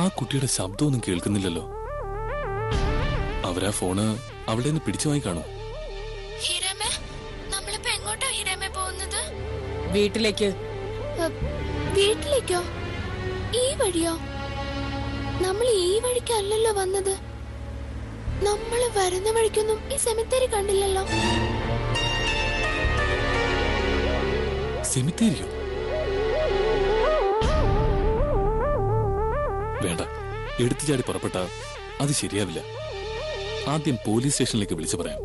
ആ കുട്ടിയുടെ ശബ്ദമൊന്നും കേൾക്കുന്നില്ലല്ലോ. അവരാ ഫോണ് അവളുടെ നിന്ന് പിടിച്ചു വാങ്ങി കാണൂ. നമ്മളിപ്പോ എങ്ങോട്ടാ ഹിരാമേ പോകുന്നത്? വീട്ടിലേക്ക്. വീട്ടിലേക്കോ? ഈ വഴിയോ? നമ്മൾ ഈ വഴിക്കല്ലല്ലോ വന്നത്. നമ്മള് വരുന്ന വഴിക്കൊന്നും ഈ സെമിത്തേരി കണ്ടില്ലല്ലോ. സെമിത്തേരിയോ? വേണ്ട, എടുത്തു ചാടി പുറപ്പെട്ട അത് ശരിയാവില്ല. ആദ്യം പോലീസ് സ്റ്റേഷനിലേക്ക് വിളിച്ചു പറയാം.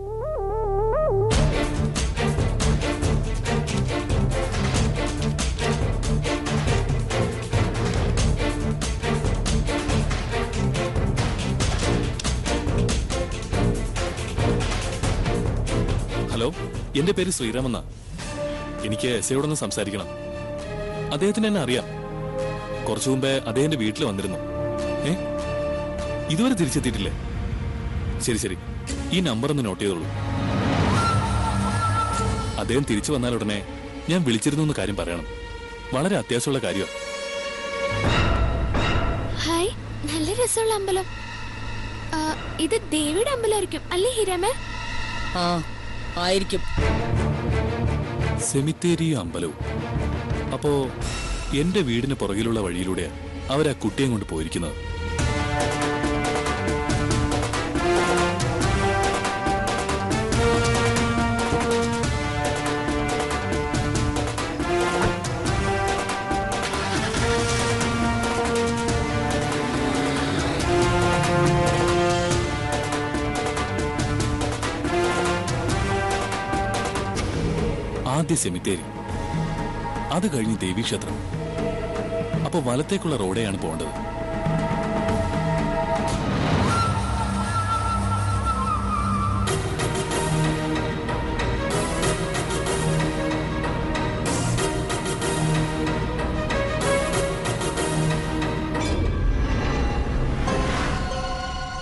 ഹലോ, എന്റെ പേര് ശ്രീറാമെന്ന. എനിക്ക് എസ്ഐയോടൊന്ന് സംസാരിക്കണം. അദ്ദേഹത്തിന് എന്നെ അറിയാം. കുറച്ചു മുമ്പേ അദ്ദേഹത്തിന്റെ വീട്ടിൽ വന്നിരുന്നു. ഇതുവരെ തിരിച്ചെത്തിയിട്ടില്ലേ? ശരി ശരി, ഈ നമ്പർ ഒന്ന് നോട്ട് ചെയ്തോളൂ. അദ്ദേഹം തിരിച്ചു വന്നാൽ ഉടനെ ഞാൻ വിളിച്ചിരുന്നു എന്ന് കാര്യം പറയണം. വളരെ അത്യാവശ്യമുള്ള കാര്യമാണ്. ഹായ്, നല്ല രസമുള്ള അമ്പലം. ഇത് ദേവിയുടെ അമ്പലമായിരിക്കും അല്ലേ ഹിരാമേ? ആ, ആയിരിക്കും. സെമിത്തേരി അമ്പലവും. അപ്പോ എന്റെ വീടിന് പുറകിലുള്ള വഴിയിലൂടെ അവരാ കുട്ടിയെ കൊണ്ട് പോയിരിക്കുന്നത്. ആദ്യ സെമിത്തേരി, അത് കഴിഞ്ഞ് ദേവീക്ഷേത്രം. അപ്പൊ വലത്തേക്കുള്ള റോഡെയാണ് പോകേണ്ടത്.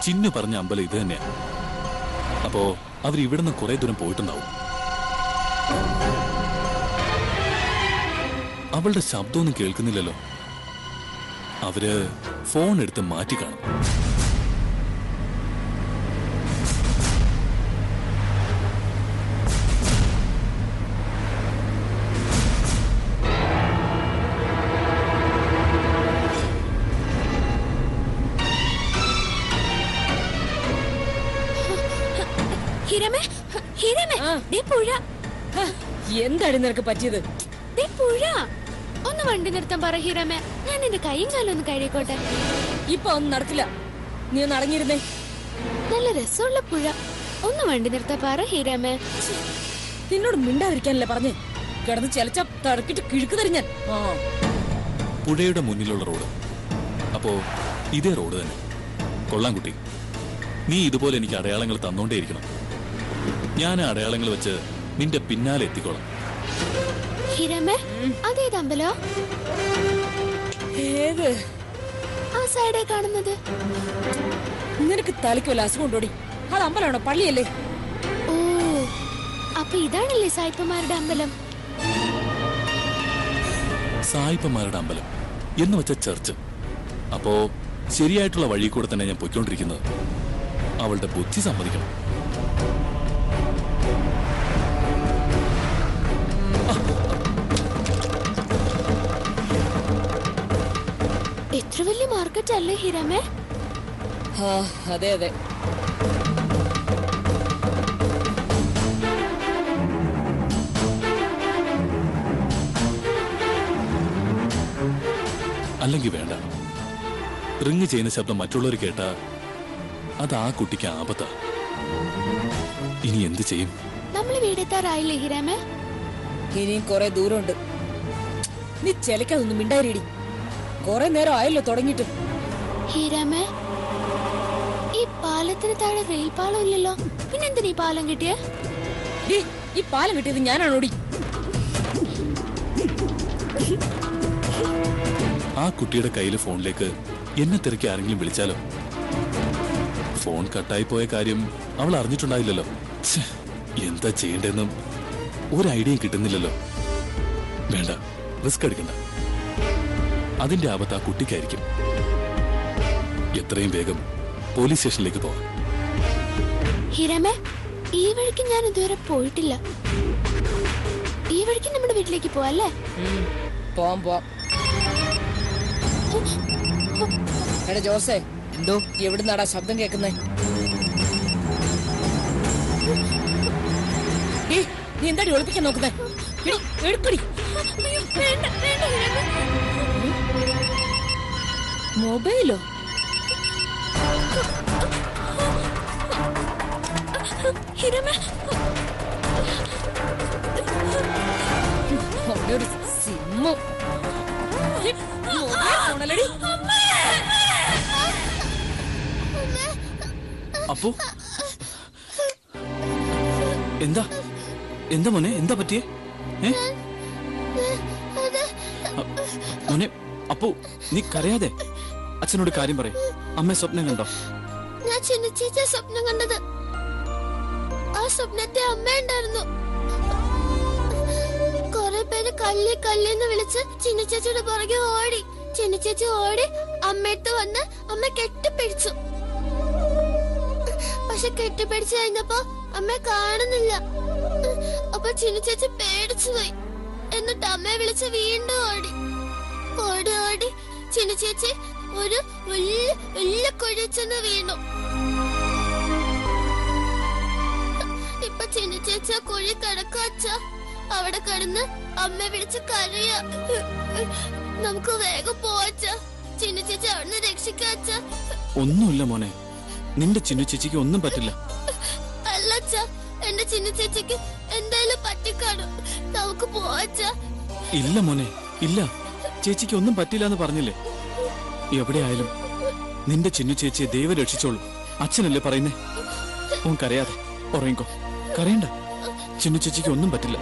ചിന്നു പറഞ്ഞ അമ്പലം ഇത് തന്നെയാ. അപ്പോ അവരിവിടുന്ന് കുറെ ദൂരം പോയിട്ടുണ്ടാവും. അവളുടെ ശബ്ദമൊന്നും കേൾക്കുന്നില്ലല്ലോ. അവര് ഫോൺ എടുത്ത് മാറ്റി കാണും. ഹിരാമേ, ഹിരാമേ, ദേ പുഴ. എന്താണ് നിനക്ക് പറ്റിയത്? ദേ പുഴ. ഒന്ന് വണ്ടി നിർത്താൻ പറ ഹിരാമേ. ഞാൻ എന്റെ കൈയും കാലും ഒന്ന് കഴുകിക്കോട്ടെ. ഇപ്പൊ ഒന്നും നടക്കില്ല. നീ ഒന്ന് അടങ്ങിയിരുന്നേ. നല്ല രസമുള്ള പുഴ. ഒന്ന് വണ്ടി നിർത്താൻ പറ ഹിരാമേ. നിന്നോട് മിണ്ടാതിരിക്കാനല്ലേ പറഞ്ഞേ? കിടന്ന് ചെലച്ച തടക്കിട്ട് കിഴുക്ക് തരിഞ്ഞാൻ. പുഴയുടെ മുന്നിലുള്ള റോഡ്. അപ്പോ ഇതേ റോഡ് തന്നെ. കൊള്ളാം കുട്ടി, നീ ഇതുപോലെ എനിക്ക് അടയാളങ്ങൾ തന്നോണ്ടേയിരിക്കണം. ഞാൻ ആ അടയാളങ്ങൾ വെച്ച് നിന്റെ പിന്നാലെ എത്തിക്കോളാം. ഹിരാമേ, അതേത് അമ്പലോ? ഏത്? ആ സൈഡേ കാണുന്നത്. നിനക്ക് തലയ്ക്ക് വല്ല അസുഖം ഉണ്ടോടി? അത് അമ്പലമാണോ, പള്ളിയല്ലേ? ഓ, അപ്പൊ ഇതാണല്ലേ സായിപ്പന്മാരുടെ അമ്പലം? സായിപ്പന്മാരുടെ അമ്പലം എന്ന് വെച്ച ചർച്ച്. അപ്പോ ശരിയായിട്ടുള്ള വഴി കൂടെ തന്നെ ഞാൻ പൊയ്ക്കൊണ്ടിരിക്കുന്നത്. അവളുടെ ബുദ്ധി സമ്മതിക്കണം. എത്ര വലിയ മാർക്കറ്റ് അല്ലേ ഹിരാമേ? അതെ അതെ. അല്ലെങ്കിൽ വേണ്ട. റിങ് ചെയ്യുന്ന ശബ്ദം മറ്റുള്ളവർ കേട്ടാ അത് ആ കുട്ടിക്ക് ആപത്താ. ഇനി എന്ത് ചെയ്യും? നമ്മള് വീടെത്താറായില്ലേ ഹിരാമേ? ഇനിയും കുറെ ദൂരമുണ്ട്. നീ ചെലക്കാതൊന്നും മിണ്ടായിരിടി. കുറെ നേരം ആയല്ലോ തുടങ്ങിട്ട്. ഹിരാമേ, ഈ പാലത്തിന് താഴെ റെയിൽ പാലം ഇല്ലല്ലോ. പിന്നെന്തിനാ ഈ പാലം കിട്ടിയേ? ഈ പാലം കിട്ടിയത് ഞാനാണോടി? ആ കുട്ടിയുടെ കയ്യിലെ ഫോണിലേക്ക് എന്നെ തിരക്കി ആരെങ്കിലും വിളിച്ചാലോ? ഫോൺ കട്ടായി പോയ കാര്യം അവൾ അറിഞ്ഞിട്ടുണ്ടായില്ലല്ലോ. എന്താ ചെയ്യേണ്ടെന്നും ഒരു ഐഡിയ കിട്ടുന്നില്ലല്ലോ. വേണ്ട, റിസ്ക് എടുക്കണ്ട. അതിന്റെ ആപത്ത് ആ കുട്ടിക്കായിരിക്കും. എത്രയും വേഗം പോലീസ് സ്റ്റേഷനിലേക്ക് പോവാം. ഹിരമേ, ഈ വഴിക്ക് ഞാൻ ഇതുവരെ പോയിട്ടില്ല. ഈ വഴിക്ക് നമ്മുടെ വീട്ടിലേക്ക് പോവല്ലേ? പോവാം. എടാ ജോസേ, എന്തോ എവിടുന്നാടാ ശബ്ദം കേക്കുന്നേ? നീ എന്താടി ഒളിപ്പിക്കാൻ നോക്കുന്നേ? എടുക്കടി. മൊബൈലോ? ഹിരമേ, ഒരു സിമ്മോ ഫോണല്ലടി. അപ്പോ എന്താ എന്താ മോനെ, എന്താ പറ്റിയേ? മോനെ അപ്പോ നീ കരയാതെ അച്ഛനോട് കാര്യം പറയും. അമ്മ സ്വപ്നം കണ്ടോ? ഞാൻ ചിന്നച്ചേച്ചിയെ സ്വപ്നം കണ്ടത്. ആ സ്വപ്നത്തെ അമ്മ ഉണ്ടായിരുന്നു. കുറെ പേര് കല്ലി കല്ലിന്ന് വിളിച്ച് ചിന്നച്ചേച്ചിയുടെ പുറകെ ഓടി. ചിന്നച്ചേച്ചി ഓടി അമ്മയടുത്ത് വന്ന് അമ്മ കെട്ടിപ്പിടിച്ചു. പക്ഷെ കെട്ടിപ്പിടിച്ചു കഴിഞ്ഞപ്പോ അമ്മ കാണുന്നില്ല. അപ്പൊ ചിന്നച്ചേച്ചി പേടിച്ചു പോയി. എന്നിട്ട് അമ്മയെ വിളിച്ച് വീണ്ടും ഓടി ഓടി ഓടി ചിന്നച്ചേച്ചി ഒരു വലിയ കുഴിച്ചെന്ന് വീണു. ഇപ്പൊ ചിന്നച്ചേച്ചി ആ കുഴി കിടക്കാച്ച. അവിടെ കിടന്ന് അമ്മ വിളിച്ച് കരയ. നമുക്ക് വേഗം പോവാച്ച. ചിന്നച്ചേച്ചി അവിടുന്ന് രക്ഷിക്കാച്ച. ഒന്നുമില്ല മോനെ, നിന്റെ ചിന്നു ചേച്ചിക്ക് ഒന്നും പറ്റില്ല. അല്ലച്ച, എന്റെ ചിന്നച്ചേച്ചിക്ക് എന്തായാലും പറ്റിക്കാണും. നമുക്ക് പോവാച്ച. ഇല്ല മോനെ, ഇല്ല. ചേച്ചിക്ക് ഒന്നും പറ്റില്ല എന്ന് പറഞ്ഞില്ലേ? എവിടെയായാലും നിന്റെ ചിന്നു ചേച്ചിയെ ദൈവം രക്ഷിച്ചോളൂ. അച്ഛനല്ലേ പറയുന്നേ. ഓൻ കരയാതെ ഉറങ്ങിക്കോ, കരയണ്ട. ചിന്നു ചേച്ചിക്ക് ഒന്നും പറ്റില്ല.